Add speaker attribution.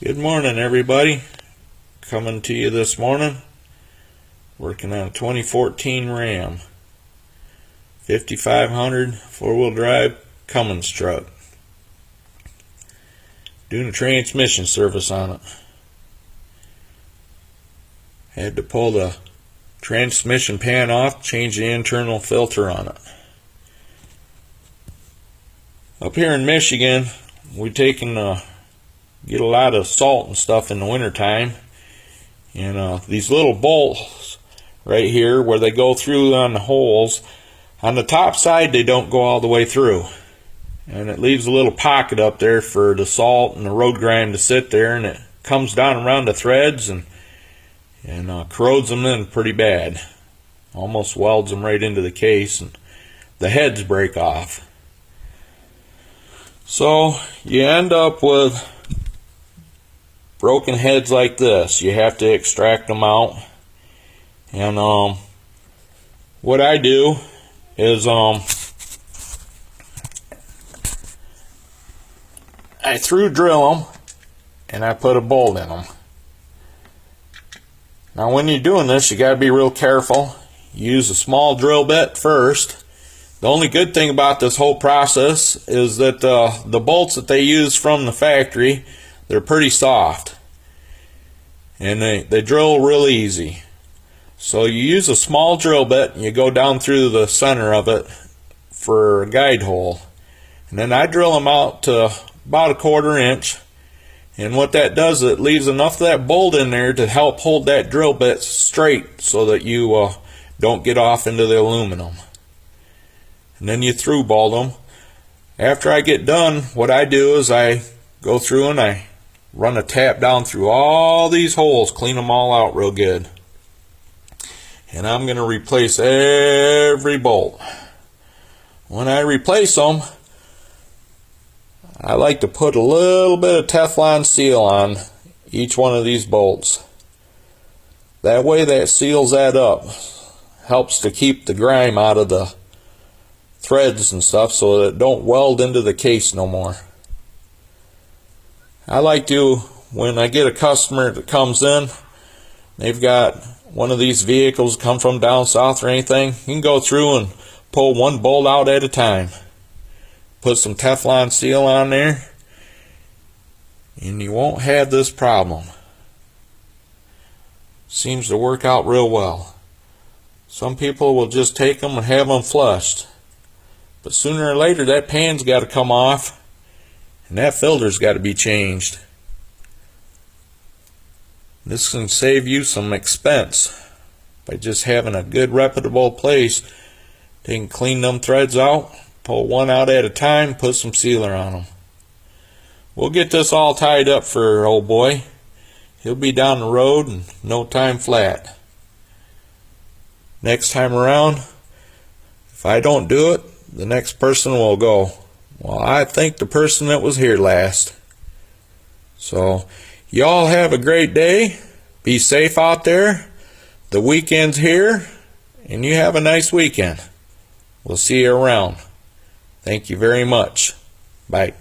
Speaker 1: Good morning, everybody. Coming to you this morning, working on a 2014 Ram 5500 four-wheel drive Cummins truck. Doing a transmission service on it. Had to pull the transmission pan off, change the internal filter on it. Up here in Michigan, we get a lot of salt and stuff in the wintertime, and these little bolts right here where they go through on the holes, on the top side they don't go all the way through, and it leaves a little pocket up there for the salt and the road grime to sit there, and it comes down around the threads and corrodes them in pretty bad. Almost welds them right into the case, and the heads break off. So you end up with broken heads like this. You have to extract them out, and what I do is I through drill them and I put a bolt in them. Now when you're doing this, you got to be real careful. Use a small drill bit first. The only good thing about this whole process is that the bolts that they use from the factory, they're pretty soft, and they drill real easy. So you use a small drill bit and you go down through the center of it for a guide hole, and then I drill them out to about 1/4 inch, and what that does, it leaves enough of that bolt in there to help hold that drill bit straight so that you don't get off into the aluminum. And then you through bolt them. After I get done, what I do is I go through and I run a tap down through all these holes, clean them all out real good. And I'm going to replace every bolt. When I replace them, I like to put a little bit of Teflon seal on each one of these bolts. That way that seals that up. Helps to keep the grime out of the threads and stuff so that it don't weld into the case no more. I like to, when I get a customer that comes in, they've got one of these vehicles come from down south or anything, you can go through and pull one bolt out at a time. Put some Teflon seal on there and you won't have this problem. Seems to work out real well. Some people will just take them and have them flushed. But sooner or later that pan's got to come off and that filter's got to be changed. This can save you some expense by just having a good reputable place. They can clean them threads out, pull one out at a time, put some sealer on them. We'll get this all tied up for old boy. He'll be down the road in no time flat. Next time around, if I don't do it, the next person will go, well, I think the person that was here last. So y'all have a great day. Be safe out there. The weekend's here, and you have a nice weekend. We'll see you around. Thank you very much. Bye.